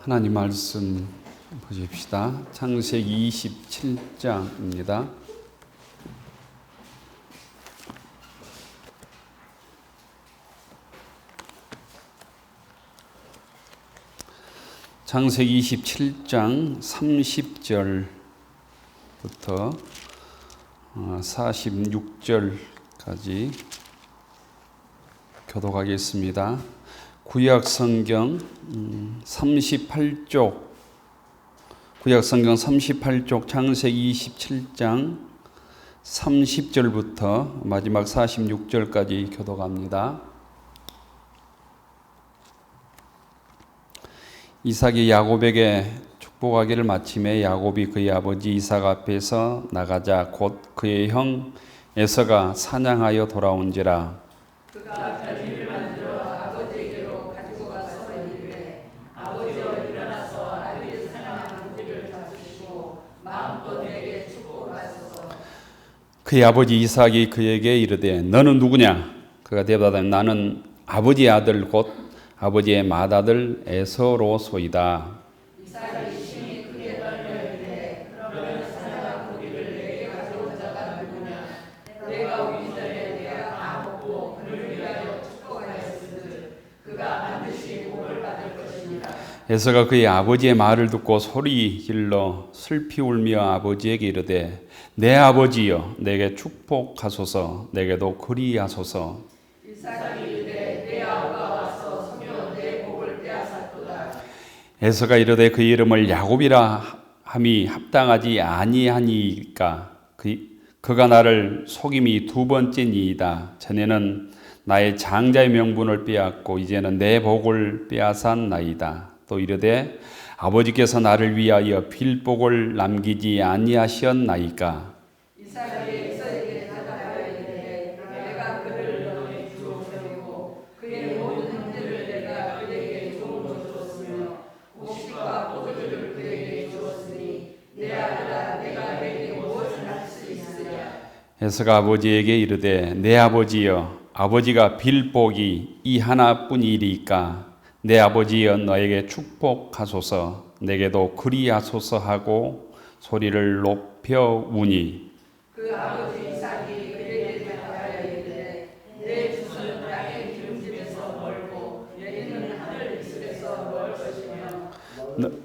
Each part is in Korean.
하나님 말씀 보십시다. 창세기 27장입니다. 창세기 27장 30절부터 46절까지 교독하겠습니다. 구약 성경 38쪽 창세기 27장 30절부터 마지막 46절까지 교독합니다. 이삭이 야곱에게 축복하기를 마침에 야곱이 그의 아버지 이삭 앞에서 나가자 곧 그의 형 에서가 사냥하여 돌아온지라. 그가 별미를 만들어 아버지에게로 가지고 가서 이르되 아버지여 일어나서 아비의 사냥한 고기를 잡수시고 마음껏 내게 축복하소서. 그의 아버지 이삭이 그에게 이르되 너는 누구냐? 그가 대답하되 나는 아버지의 아들 곧 아버지의 맏아들 에서로소이다. 이삭이 심히 크게 떨며 이르되 그러면 사냥한 고기를 내게 가져온 자가 누구냐? 내가 오기 전에 내가 다 먹고 그를 위하여 축복하였으니 그가 반드시 복을 받을 것이니라. 에서가 그의 아버지의 말을 듣고 소리 질러 슬피 울며 아버지에게 이르되 내 아버지여 내게 축복하소서 내게도 그리하소서. 이삭이 에서가 이르되 그 이름을 야곱이라 함이 합당하지 아니하니까 그가 나를 속임이 두 번째니이다. 전에는 나의 장자의 명분을 빼앗고 이제는 내 복을 빼앗았나이다. 또 이르되 아버지께서 나를 위하여 필복을 남기지 아니하셨나이까. 이삭이 에서에게 대답하여 이르되 내가 그를 너의 주로 세우고 그의 모든 형제를 내가 그에게 종으로 주었으며 곡식과 포도주를 그에게 주었으니 내 아들아 내가 그에게 무엇을 할 수 있으랴. 에서가 아버지에게 이르되 내 아버지여 아버지가 빌복이 이 하나뿐이리까 내 아버지여 너에게 축복하소서 내게도 그리하소서 하고 소리를 높여 우니 그 아버지 이삭이 그에게 대답하여 이르되 내 주소는 땅의 기름집에서 멀고 여기는 하늘 이슬에서 멀 것이며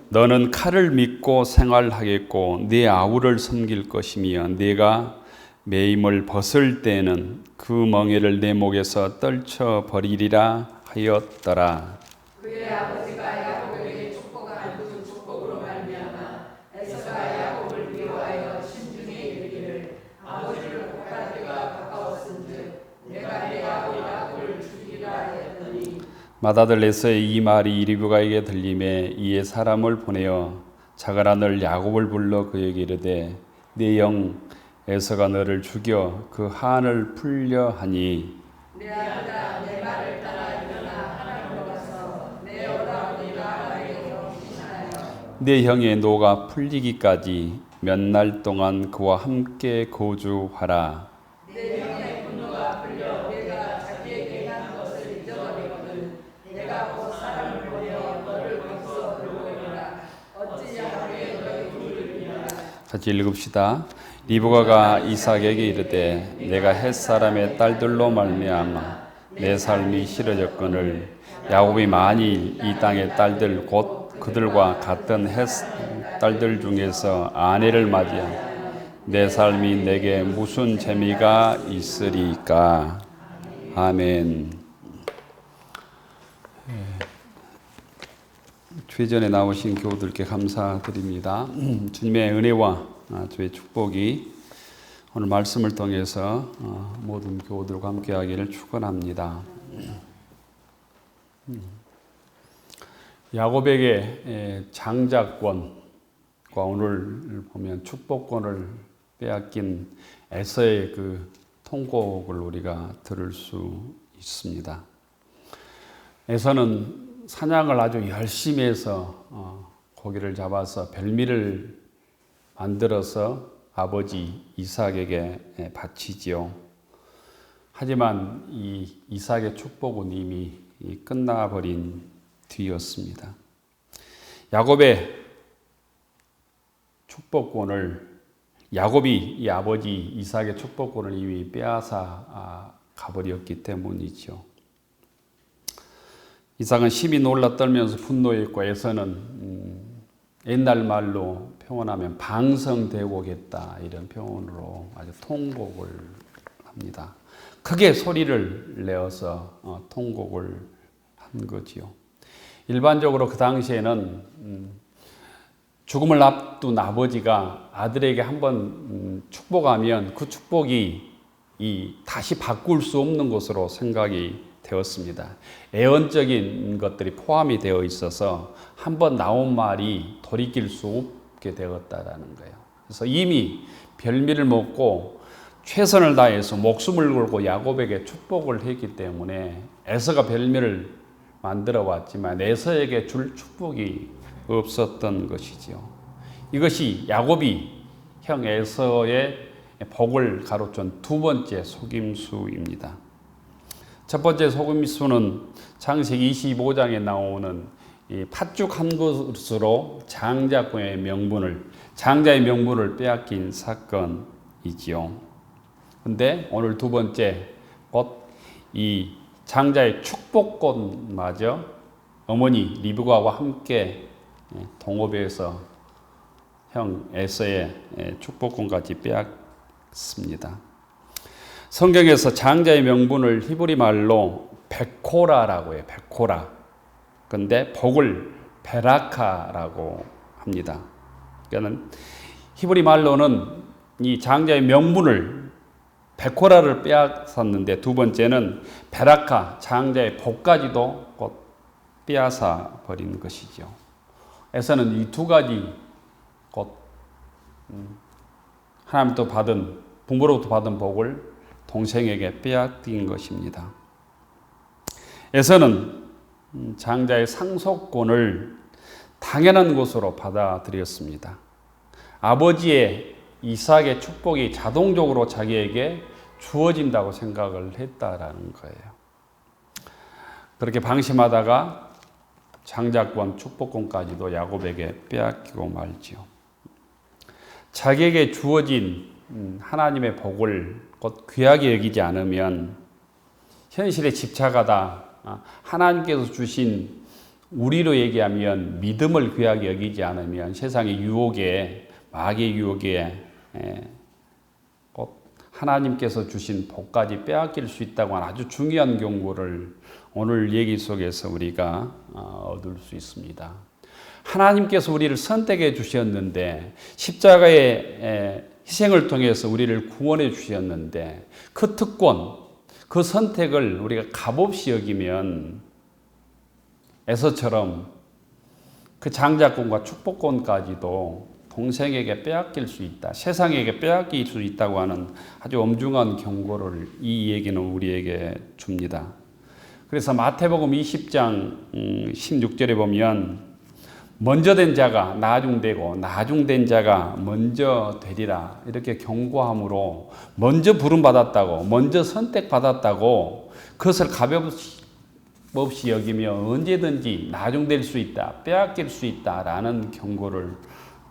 너는 칼을 믿고 생활하겠고 네 아우를 섬길 것이며 네가 매임을 벗을 때에는 그 멍에를 내 목에서 떨쳐 버리리라 하였더라. 그의 아버지가 야곱에게 축복한 그 축복으로 말미암아 에서가 야곱을 미워하여 신중에 이르기를 아버지를 복할 때가 가까웠은즉 내가 내 아우 야곱을 죽이리라 했더니 맏아들 에서의 이 말이 리브가에게 들림에 이에 사람을 보내어 작은 아들 야곱을 불러 그에게 이르되 네 영 에서가 너를 죽여 그 한을 풀려 하니 내 아들아 내 말을 따라 일어나 하나님으로 가서 내 오라버니가 나에게로 피신하여 내 형의 노가 풀리기까지 몇 날 동안 그와 함께 거주하라. 내 형의 분노가 풀려 내가 자기에게 한 것을 잊어버리거든 내가 곧 사람을 보내어 너를 거기서 들어오리라. 어찌 하루에 너희 둘을 위하라. 같이 읽읍시다. 리브가가 이삭에게 이르되 내가 햇사람의 딸들로 말미암아 내 삶이 싫어졌거늘 야곱이 만일 이 땅의 딸들 곧 그들과 같은 햇 딸들 중에서 아내를 맞이하면 내 삶이 내게 무슨 재미가 있으리까. 아멘. 최전에 나오신 교우들께 감사드립니다. 주님의 은혜와 주의 축복이 오늘 말씀을 통해서 모든 교우들과 함께하기를 축원합니다. 야곱에게 장자권과 오늘 보면 축복권을 빼앗긴 에서의 그 통곡을 우리가 들을 수 있습니다. 에서는 사냥을 아주 열심히 해서 고기를 잡아서 별미를 만들어서 아버지 이삭에게 바치지요. 하지만 이 이삭의 축복은 이미 끝나버린 뒤였습니다. 야곱의 축복권을 야곱이 이 아버지 이삭의 축복권을 이미 빼앗아 가버렸기 때문이죠. 이삭은 심히 놀라 떨면서 분노했고 에서는 옛날 말로 표현하면 방성대곡했다 이런 표현으로 아주 통곡을 합니다. 크게 소리를 내어서 통곡을 한 거지요. 일반적으로 그 당시에는 죽음을 앞둔 아버지가 아들에게 한번 축복하면 그 축복이 다시 바꿀 수 없는 것으로 생각이 되었습니다. 애언적인 것들이 포함이 되어 있어서 한번 나온 말이 돌이킬 수 없게 되었다라는 거예요. 그래서 이미 별미를 먹고 최선을 다해서 목숨을 걸고 야곱에게 축복을 했기 때문에 에서가 별미를 만들어 왔지만 에서에게 줄 축복이 없었던 것이지요. 이것이 야곱이 형 에서의 복을 가로챈 두 번째 속임수입니다. 첫 번째 속임수는 창세기 25장에 나오는 이 팥죽 한 그릇으로 장자의 명분을 빼앗긴 사건이지요. 근데 오늘 두 번째 곧 이 장자의 축복권마저 어머니 리브가와 함께 동업해서 형 에서의 축복권까지 빼앗습니다. 성경에서 장자의 명분을 히브리 말로 베코라라고 해요. 베코라. 근데 복을 베라카라고 합니다. 그러니까 히브리 말로는 이 장자의 명분을 베코라를 빼앗았는데 두 번째는 베라카, 장자의 복까지도 곧 빼앗아 버린 것이죠. 에서는 이 두 가지 곧 하나님부터 받은 부모로부터 받은 복을 동생에게 빼앗긴 것입니다. 에서는 장자의 상속권을 당연한 것으로 받아들였습니다. 아버지의 이삭의 축복이 자동적으로 자기에게 주어진다고 생각을 했다라는 거예요. 그렇게 방심하다가 장자권, 축복권까지도 야곱에게 빼앗기고 말지요. 자기에게 주어진 하나님의 복을 곧 귀하게 여기지 않으면 현실에 집착하다 하나님께서 주신 우리로 얘기하면 믿음을 귀하게 여기지 않으면 세상의 유혹에 마귀의 유혹에 곧 하나님께서 주신 복까지 빼앗길 수 있다고 하는 아주 중요한 경고를 오늘 얘기 속에서 우리가 얻을 수 있습니다. 하나님께서 우리를 선택해 주셨는데 십자가의 희생을 통해서 우리를 구원해 주셨는데 그 특권, 그 선택을 우리가 값없이 여기면 에서처럼 그 장자권과 축복권까지도 동생에게 빼앗길 수 있다. 세상에게 빼앗길 수 있다고 하는 아주 엄중한 경고를 이 얘기는 우리에게 줍니다. 그래서 마태복음 20장 16절에 보면 먼저 된 자가 나중되고 나중된 자가 먼저 되리라 이렇게 경고함으로 먼저 부름받았다고 먼저 선택받았다고 그것을 가볍없이 여기며 언제든지 나중될 수 있다 빼앗길 수 있다라는 경고를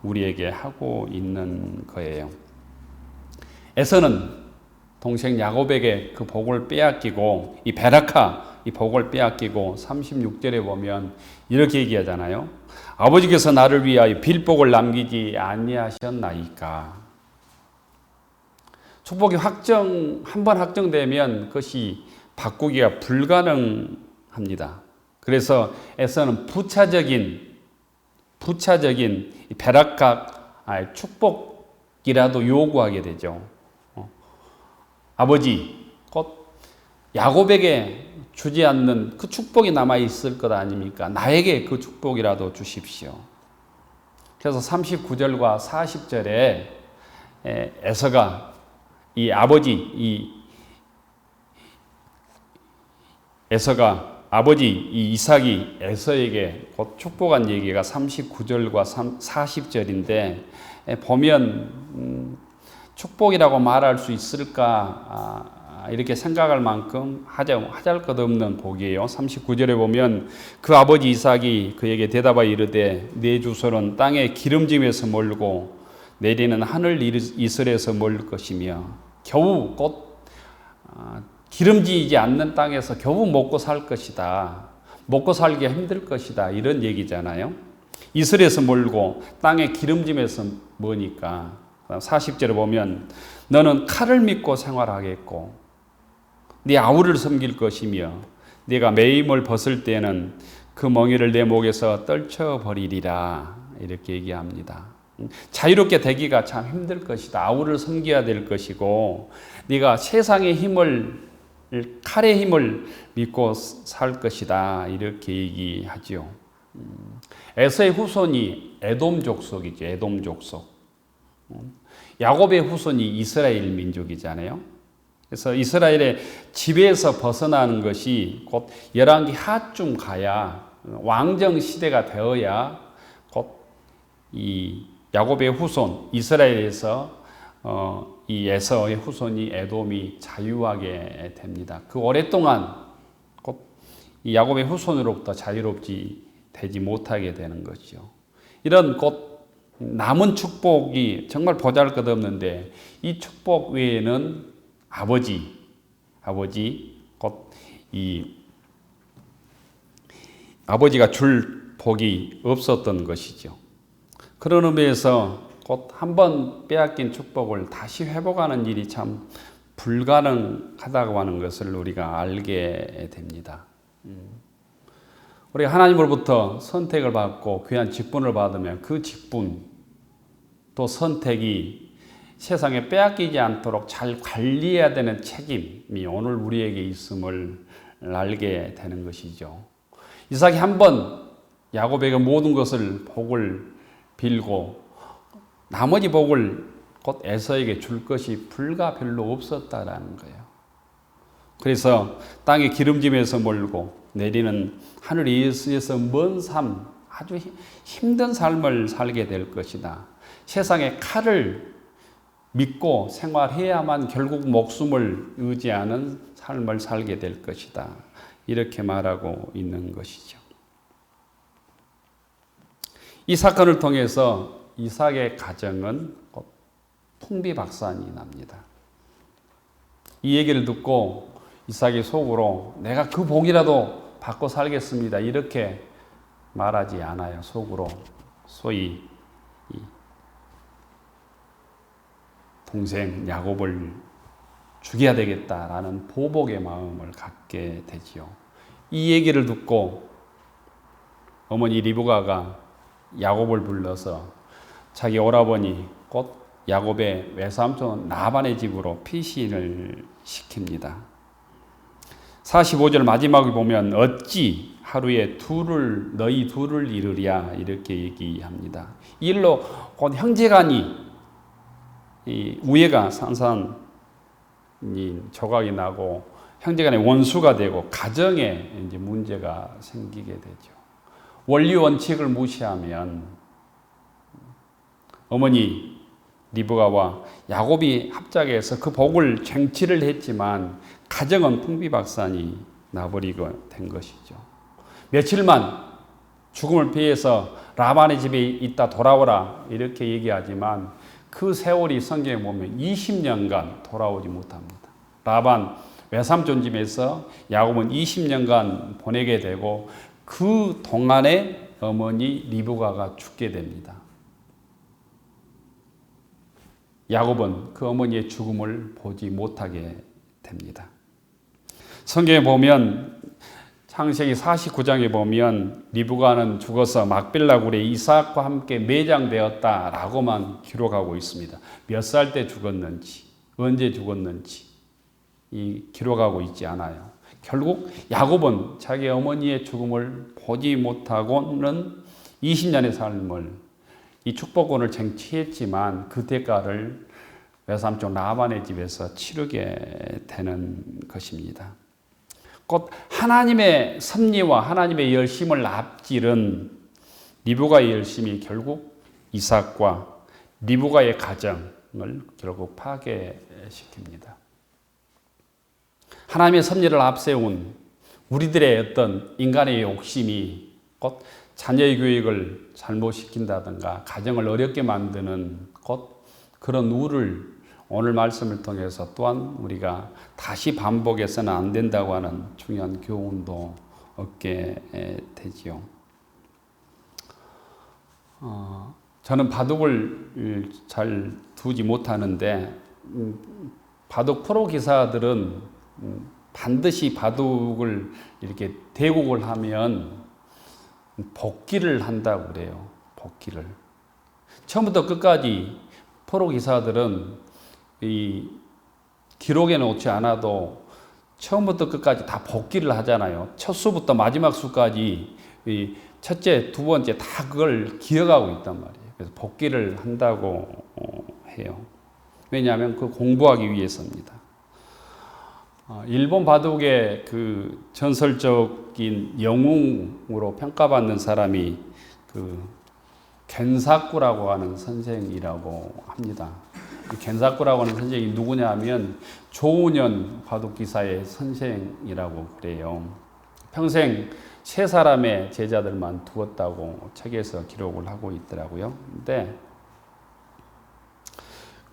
우리에게 하고 있는 거예요. 에서는 동생 야곱에게 그 복을 빼앗기고 이 베라카 이 복을 빼앗기고 36절에 보면 이렇게 얘기하잖아요. 아버지께서 나를 위하여 빌복을 남기지 아니하셨나이까. 축복이 한번 확정되면 그것이 바꾸기가 불가능합니다. 그래서 에서는 부차적인 베라카 축복이라도 요구하게 되죠. 아버지 곧 야곱에게 주지 않는 그 축복이 남아있을 것 아닙니까? 나에게 그 축복이라도 주십시오. 그래서 39절과 40절에 에서가 이 아버지 이 이삭이 에서에게 곧 축복한 얘기가 39절과 40절인데 보면 축복이라고 말할 수 있을까 이렇게 생각할 만큼 하잘것없는 복이에요. 39절에 보면 그 아버지 이삭이 그에게 대답하여 이르되 내 주소는 땅의 기름짐에서 멀고 내리는 하늘 이슬에서 멀 것이며 겨우 곧 기름지지 않는 땅에서 겨우 먹고 살 것이다. 먹고 살기 힘들 것이다. 이런 얘기잖아요. 이슬에서 멀고 땅의 기름짐에서 머니까 40절에 보면 너는 칼을 믿고 생활하겠고 네 아우를 섬길 것이며 네가 매임을 벗을 때는 그 멍에를 내 목에서 떨쳐버리리라 이렇게 얘기합니다. 자유롭게 되기가 참 힘들 것이다. 아우를 섬겨야 될 것이고 네가 세상의 힘을 칼의 힘을 믿고 살 것이다 이렇게 얘기하죠. 에서의 후손이 에돔 족속이죠. 에돔 족속. 야곱의 후손이 이스라엘 민족이잖아요. 그래서 이스라엘의 지배에서 벗어나는 것이 곧 열왕기 하쯤 가야 왕정 시대가 되어야 곧 이 야곱의 후손 이스라엘에서 이 에서의 후손이 에돔이 자유하게 됩니다. 그 오랫동안 곧 이 야곱의 후손으로부터 자유롭지 되지 못하게 되는 것이죠. 이런 곧 남은 축복이 정말 보잘것없는데 이 축복 외에는 아버지 곧 이 아버지가 줄 복이 없었던 것이죠. 그런 의미에서 곧 한 번 빼앗긴 축복을 다시 회복하는 일이 참 불가능하다고 하는 것을 우리가 알게 됩니다. 우리가 하나님으로부터 선택을 받고 귀한 직분을 받으면 그 직분 또 선택이 세상에 빼앗기지 않도록 잘 관리해야 되는 책임이 오늘 우리에게 있음을 알게 되는 것이죠. 이삭이 한번 야곱에게 모든 것을 복을 빌고 나머지 복을 곧 에서에게 줄 것이 불과 별로 없었다라는 거예요. 그래서 땅의 기름짐에서 멀고 내리는 하늘 위에서 먼 삶, 아주 힘든 삶을 살게 될 것이다. 세상의 칼을 믿고 생활해야만 결국 목숨을 의지하는 삶을 살게 될 것이다. 이렇게 말하고 있는 것이죠. 이 사건을 통해서 이삭의 가정은 풍비박산이 납니다. 이 얘기를 듣고 이삭이 속으로 내가 그 복이라도 받고 살겠습니다. 이렇게 말하지 않아요. 속으로 소위 동생 야곱을 죽여야 되겠다라는 보복의 마음을 갖게 되지요. 이 얘기를 듣고 어머니 리브가가 야곱을 불러서 자기 오라버니 곧 야곱의 외삼촌 라반의 집으로 피신을 시킵니다. 45절 마지막에 보면 어찌 하루에 너희 둘을 이루랴 이렇게 얘기합니다. 이 일로 곧 형제간이 우애가 산산 조각이 나고 형제간의 원수가 되고 가정에 이제 문제가 생기게 되죠. 원리 원칙을 무시하면 어머니 리브가와 야곱이 합작해서 그 복을 쟁취를 했지만 가정은 풍비박산이 나버리고 된 것이죠. 며칠만 죽음을 피해서 라반의 집에 있다 돌아오라 이렇게 얘기하지만 그 세월이 성경에 보면 20년간 돌아오지 못합니다. 라반 외삼촌 집에서 야곱은 20년간 보내게 되고 그 동안에 어머니 리브가가 죽게 됩니다. 야곱은 그 어머니의 죽음을 보지 못하게 됩니다. 성경에 보면 창세기 49장에 보면 리브가는 죽어서 막벨라 굴에 이삭과 함께 매장되었다라고만 기록하고 있습니다. 몇 살 때 죽었는지 언제 죽었는지 기록하고 있지 않아요. 결국 야곱은 자기 어머니의 죽음을 보지 못하고는 20년의 삶을 이 축복권을 쟁취했지만 그 대가를 외삼촌 라반의 집에서 치르게 되는 것입니다. 곧 하나님의 섭리와 하나님의 열심을 앞지른 리브가의 열심이 결국 이삭과 리브가의 가정을 결국 파괴시킵니다. 하나님의 섭리를 앞세운 우리들의 어떤 인간의 욕심이 곧 자녀의 교육을 잘못시킨다든가 가정을 어렵게 만드는 곧 그런 우를 오늘 말씀을 통해서 또한 우리가 다시 반복해서는 안 된다고 하는 중요한 교훈도 얻게 되지요. 저는 바둑을 잘 두지 못하는데 바둑 프로 기사들은 반드시 바둑을 이렇게 대국을 하면 복기를 한다고 그래요. 복기를. 처음부터 끝까지 프로 기사들은 이 기록에 놓지 않아도 처음부터 끝까지 다 복기를 하잖아요. 첫 수부터 마지막 수까지 이 첫째, 두 번째 다 그걸 기억하고 있단 말이에요. 그래서 복기를 한다고 해요. 왜냐하면 그 공부하기 위해서입니다. 일본 바둑의 그 전설적인 영웅으로 평가받는 사람이 그 겐사쿠라고 하는 선생이라고 합니다. 그 겐사쿠라고 하는 선생이 누구냐 하면 조은현 바둑기사의 선생이라고 그래요. 평생 3사람의 제자들만 두었다고 책에서 기록을 하고 있더라고요. 근데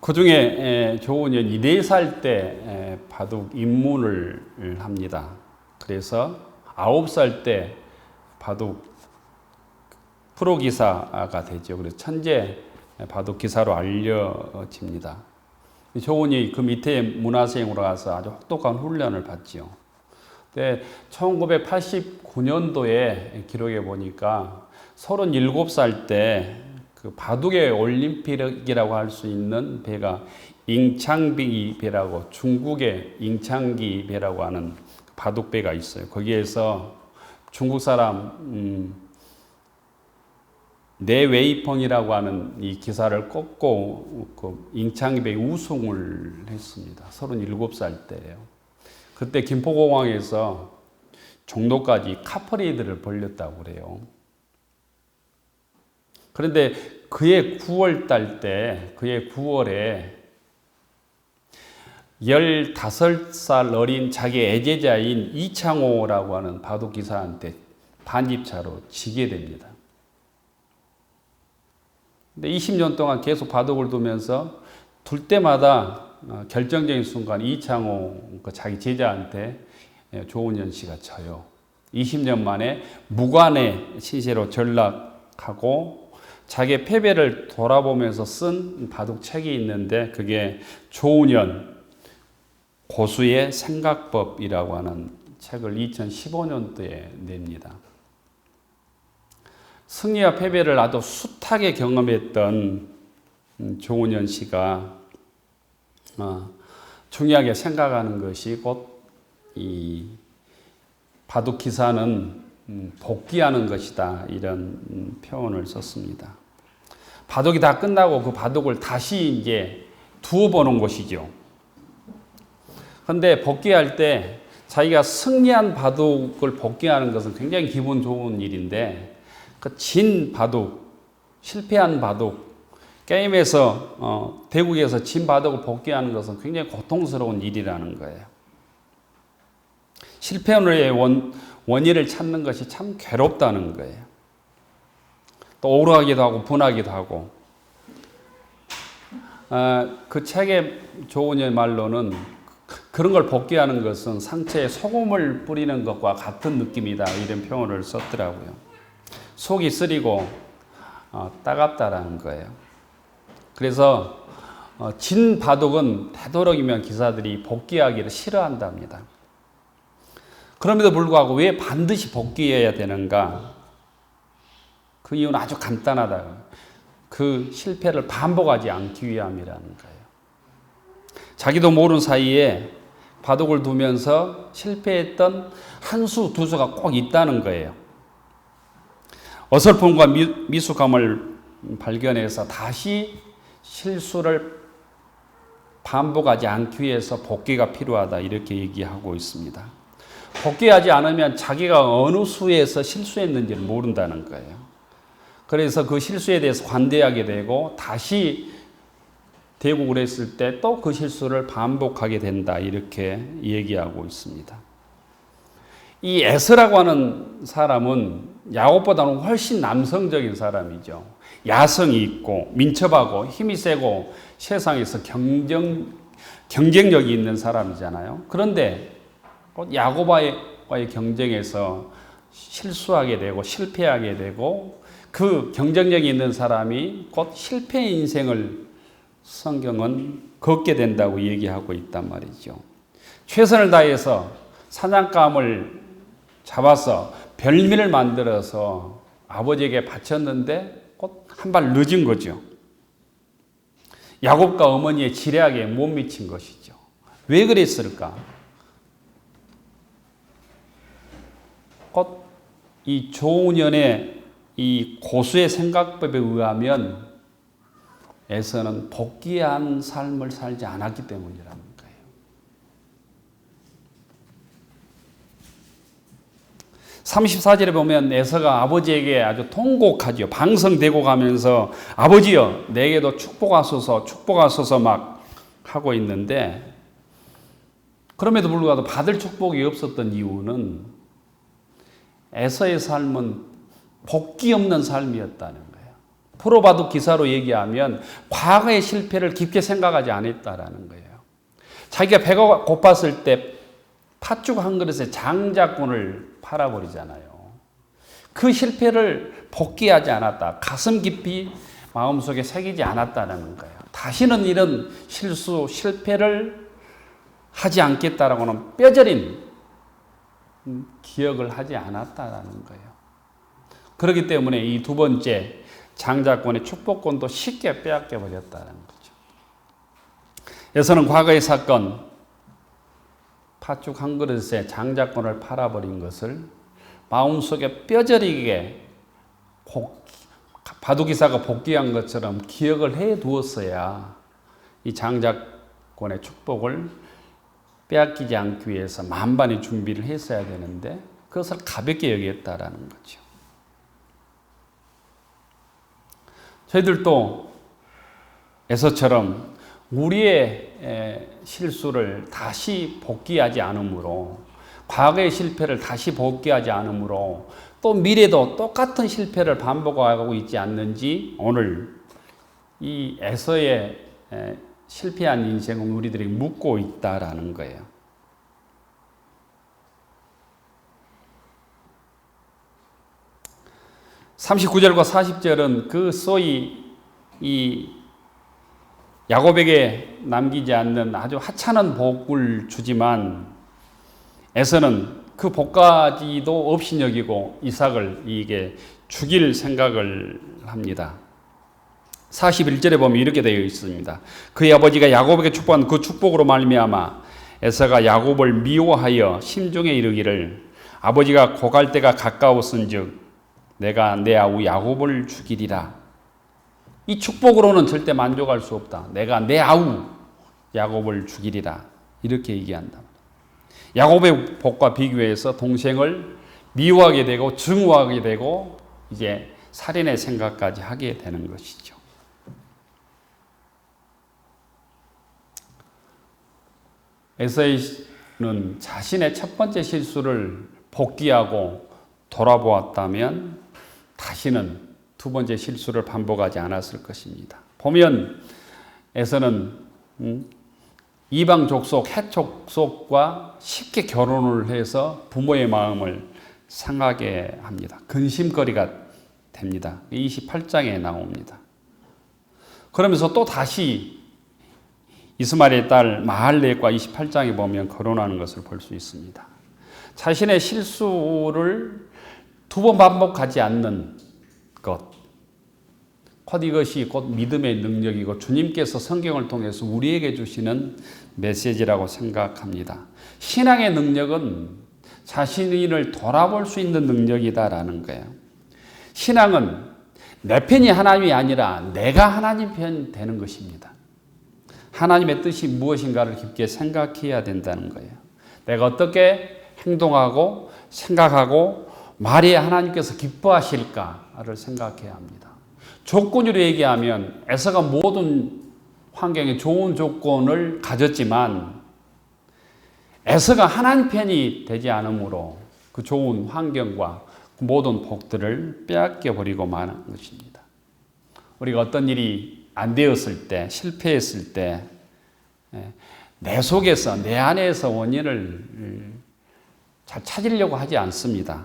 그 중에 조은현이 4살 때 바둑 입문을 합니다. 그래서 9살 때 바둑 프로기사가 되죠. 그래서 천재 바둑기사로 알려집니다. 조은이 그 밑에 문화생으로 가서 아주 혹독한 훈련을 받지요. 근데 1989년도에 기록해 보니까 37살 때 그 바둑의 올림픽이라고 할 수 있는 배가 잉창비 배라고 중국의 잉창기 배라고 하는 바둑배가 있어요. 거기에서 중국 사람 내웨이펑이라고 하는 이 기사를 꺾고 그 잉창배 우승을 했습니다. 37살 때예요. 그때 김포공항에서 종로까지 카퍼레이드를 벌였다고 그래요. 그런데 그해 9월 달 때, 그해 9월에 15살 어린 자기 애제자인 이창호라고 하는 바둑기사한테 반집차로 지게 됩니다. 근데 20년 동안 계속 바둑을 두면서 둘 때마다 결정적인 순간 이창호 그 자기 제자한테 조은현 씨가 져요. 20년 만에 무관의 시세로 전락하고 자기 패배를 돌아보면서 쓴 바둑책이 있는데 그게 조은현 고수의 생각법이라고 하는 책을 2015년도에 냅니다. 승리와 패배를 아주 숱하게 경험했던 조은현 씨가 중요하게 생각하는 것이 곧 이 바둑 기사는 복귀하는 것이다 이런 표현을 썼습니다. 바둑이 다 끝나고 그 바둑을 다시 이제 두어보는 것이죠. 그런데 복귀할 때 자기가 승리한 바둑을 복귀하는 것은 굉장히 기분 좋은 일인데 그 진 바둑, 실패한 바둑, 게임에서 대국에서 진 바둑을 복귀하는 것은 굉장히 고통스러운 일이라는 거예요. 실패의 원인을 찾는 것이 참 괴롭다는 거예요. 또 억울하기도 하고 분하기도 하고. 그 책의 조은현의 말로는 그런 걸 복귀하는 것은 상처에 소금을 뿌리는 것과 같은 느낌이다 이런 표현을 썼더라고요. 속이 쓰리고 따갑다라는 거예요. 그래서 진 바둑은 되도록이면 기사들이 복귀하기를 싫어한답니다. 그럼에도 불구하고 왜 반드시 복귀해야 되는가? 그 이유는 아주 간단하다. 그 실패를 반복하지 않기 위함이라는 거예요. 자기도 모르는 사이에 바둑을 두면서 실패했던 한 수, 두 수가 꼭 있다는 거예요. 어설픔과 미숙함을 발견해서 다시 실수를 반복하지 않기 위해서 복귀가 필요하다 이렇게 얘기하고 있습니다. 복귀하지 않으면 자기가 어느 수에서 실수했는지를 모른다는 거예요. 그래서 그 실수에 대해서 관대하게 되고 다시 되고 그랬을 때 또 그 실수를 반복하게 된다. 이렇게 얘기하고 있습니다. 이 에서라고 하는 사람은 야곱보다는 훨씬 남성적인 사람이죠. 야성이 있고 민첩하고 힘이 세고 세상에서 경쟁력이 있는 사람이잖아요. 그런데 야곱과의 경쟁에서 실수하게 되고 실패하게 되고 그 경쟁력이 있는 사람이 곧 실패의 인생을 성경은 걷게 된다고 얘기하고 있단 말이죠. 최선을 다해서 사냥감을 잡아서 별미를 만들어서 아버지에게 바쳤는데 곧 한 발 늦은 거죠. 야곱과 어머니의 지략에 못 미친 것이죠. 왜 그랬을까? 곧 이 조은현의 이 고수의 생각법에 의하면 에서는 복귀한 삶을 살지 않았기 때문이라는 거예요. 34절에 보면 에서가 아버지에게 아주 통곡하죠. 방성되고 가면서 아버지여 내게도 축복하소서 축복하소서 막 하고 있는데 그럼에도 불구하고 받을 축복이 없었던 이유는 에서의 삶은 복귀 없는 삶이었다는 거예요. 프로바둑 기사로 얘기하면 과거의 실패를 깊게 생각하지 않았다라는 거예요. 자기가 배가 고팠을 때 팥죽 한 그릇에 장자권을 팔아버리잖아요. 그 실패를 복귀하지 않았다. 가슴 깊이 마음속에 새기지 않았다는 거예요. 다시는 이런 실수, 실패를 하지 않겠다라고는 뼈저린 기억을 하지 않았다라는 거예요. 그렇기 때문에 이 두 번째 장자권의 축복권도 쉽게 빼앗겨 버렸다는 거죠. 에서는 과거의 사건, 팥죽 한 그릇에 장자권을 팔아버린 것을 마음속에 뼈저리게 바둑기사가 복귀한 것처럼 기억을 해 두었어야 이 장자권의 축복을 빼앗기지 않기 위해서 만반의 준비를 했어야 되는데 그것을 가볍게 여겼다라는 거죠. 저희들도 에서처럼 우리의 실수를 다시 복귀하지 않으므로 과거의 실패를 다시 복귀하지 않으므로 또 미래도 똑같은 실패를 반복하고 있지 않는지 오늘 이 에서의 실패한 인생은 우리들이 묻고 있다라는 거예요. (39절과) (40절은) 그 소위 이 야곱에게 남기지 않는 아주 하찮은 복을 주지만 에서는 그 복까지도 없이 여기고 이삭을 이게 죽일 생각을 합니다. 41절에 보면 이렇게 되어 있습니다. 그의 아버지가 야곱에게 축복한 그 축복으로 말미암아 에서가 야곱을 미워하여 심중에 이르기를 아버지가 고갈 때가 가까웠은즉 내가 내 아우 야곱을 죽이리라. 이 축복으로는 절대 만족할 수 없다. 내가 내 아우 야곱을 죽이리라. 이렇게 얘기한다. 야곱의 복과 비교해서 동생을 미워하게 되고 증오하게 되고 이제 살인의 생각까지 하게 되는 것이죠. 에서는 자신의 첫 번째 실수를 복귀하고 돌아보았다면 다시는 두 번째 실수를 반복하지 않았을 것입니다. 보면 에서는 이방 족속, 헷 족속과 쉽게 결혼을 해서 부모의 마음을 상하게 합니다. 근심거리가 됩니다. 28장에 나옵니다. 그러면서 또 다시 이스마엘의 딸 마할레과 28장에 보면 거론하는 것을 볼 수 있습니다. 자신의 실수를 두 번 반복하지 않는 것. 곧 이것이 곧 믿음의 능력이고 주님께서 성경을 통해서 우리에게 주시는 메시지라고 생각합니다. 신앙의 능력은 자신을 돌아볼 수 있는 능력이다라는 거예요. 신앙은 내 편이 하나님이 아니라 내가 하나님 편 되는 것입니다. 하나님의 뜻이 무엇인가를 깊게 생각해야 된다는 거예요. 내가 어떻게 행동하고 생각하고 말해야 하나님께서 기뻐하실까를 생각해야 합니다. 조건으로 얘기하면 에서가 모든 환경에 좋은 조건을 가졌지만 에서가 하나님 편이 되지 않으므로 그 좋은 환경과 그 모든 복들을 빼앗겨 버리고 마는 것입니다. 우리가 어떤 일이 안 되었을 때, 실패했을 때, 내 속에서, 내 안에서 원인을 잘 찾으려고 하지 않습니다.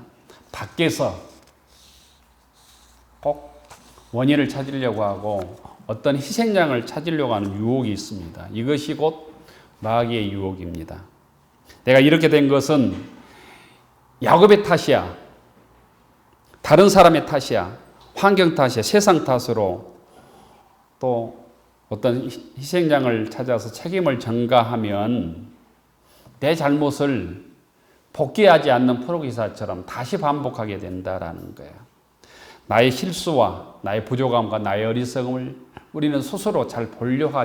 밖에서 꼭 원인을 찾으려고 하고 어떤 희생양을 찾으려고 하는 유혹이 있습니다. 이것이 곧 마귀의 유혹입니다. 내가 이렇게 된 것은 야곱의 탓이야. 다른 사람의 탓이야. 환경 탓이야. 세상 탓으로 또 어떤 희생양을 찾아서 책임을 전가하면 내 잘못을 복귀하지 않는 프로기사처럼 다시 반복하게 된다라는 거예요. 나의 실수와 나의 부족함과 나의 어리석음을 우리는 스스로 잘 보려고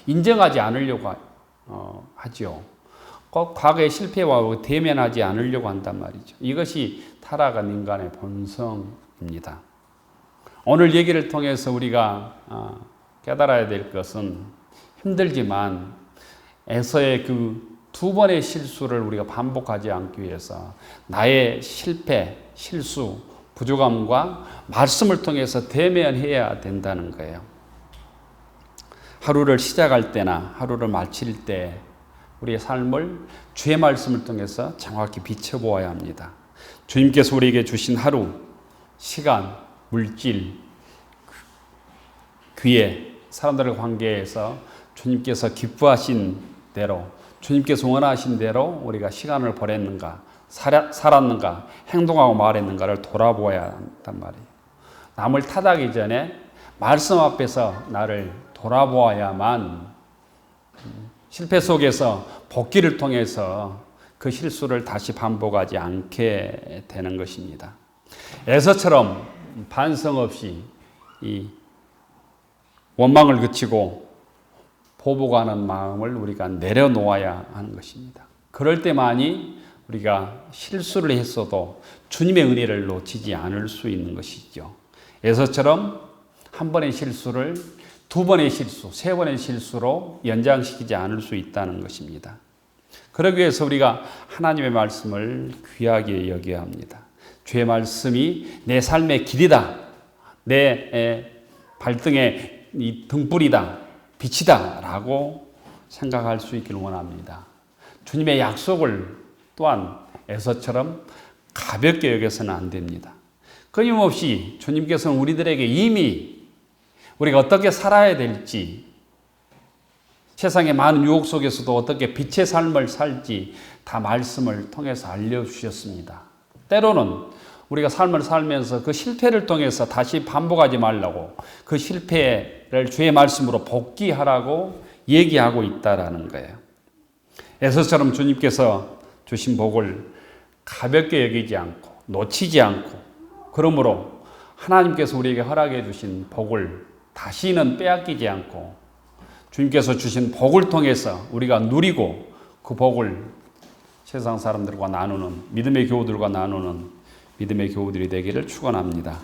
인정하지 않으려고 하죠. 꼭 과거의 실패와 대면하지 않으려고 한단 말이죠. 이것이 타락한 인간의 본성입니다. 오늘 얘기를 통해서 우리가 깨달아야 될 것은 힘들지만 에서의 그 두 번의 실수를 우리가 반복하지 않기 위해서 나의 실패, 실수, 부족함과 말씀을 통해서 대면해야 된다는 거예요. 하루를 시작할 때나 하루를 마칠 때 우리의 삶을 주의 말씀을 통해서 정확히 비춰보아야 합니다. 주님께서 우리에게 주신 하루, 시간, 물질, 기회, 사람들과 관계에서 주님께서 기뻐하신 대로, 주님께서 원하신 대로 우리가 시간을 보냈는가, 살았는가, 행동하고 말했는가를 돌아보아야 한단 말이에요. 남을 탓하기 전에 말씀 앞에서 나를 돌아보아야만 실패 속에서 복귀를 통해서 그 실수를 다시 반복하지 않게 되는 것입니다. 에서처럼 반성 없이 이 원망을 그치고 보복하는 마음을 우리가 내려놓아야 하는 것입니다. 그럴 때만이 우리가 실수를 했어도 주님의 은혜를 놓치지 않을 수 있는 것이죠. 에서처럼 한 번의 실수를 두 번의 실수, 세 번의 실수로 연장시키지 않을 수 있다는 것입니다. 그러기 위해서 우리가 하나님의 말씀을 귀하게 여겨야 합니다. 주의 말씀이 내 삶의 길이다. 내 발등의 이 등불이다. 빛이다. 라고 생각할 수 있기를 원합니다. 주님의 약속을 또한 에서처럼 가볍게 여겨서는 안 됩니다. 끊임없이 주님께서는 우리들에게 이미 우리가 어떻게 살아야 될지, 세상의 많은 유혹 속에서도 어떻게 빛의 삶을 살지 다 말씀을 통해서 알려주셨습니다. 때로는 우리가 삶을 살면서 그 실패를 통해서 다시 반복하지 말라고 그 실패를 주의 말씀으로 복귀하라고 얘기하고 있다라는 거예요. 에서처럼 주님께서 주신 복을 가볍게 여기지 않고 놓치지 않고, 그러므로 하나님께서 우리에게 허락해 주신 복을 다시는 빼앗기지 않고 주님께서 주신 복을 통해서 우리가 누리고 그 복을 세상 사람들과 나누는, 믿음의 교우들과 나누는 믿음의 교우들이 되기를 축원합니다.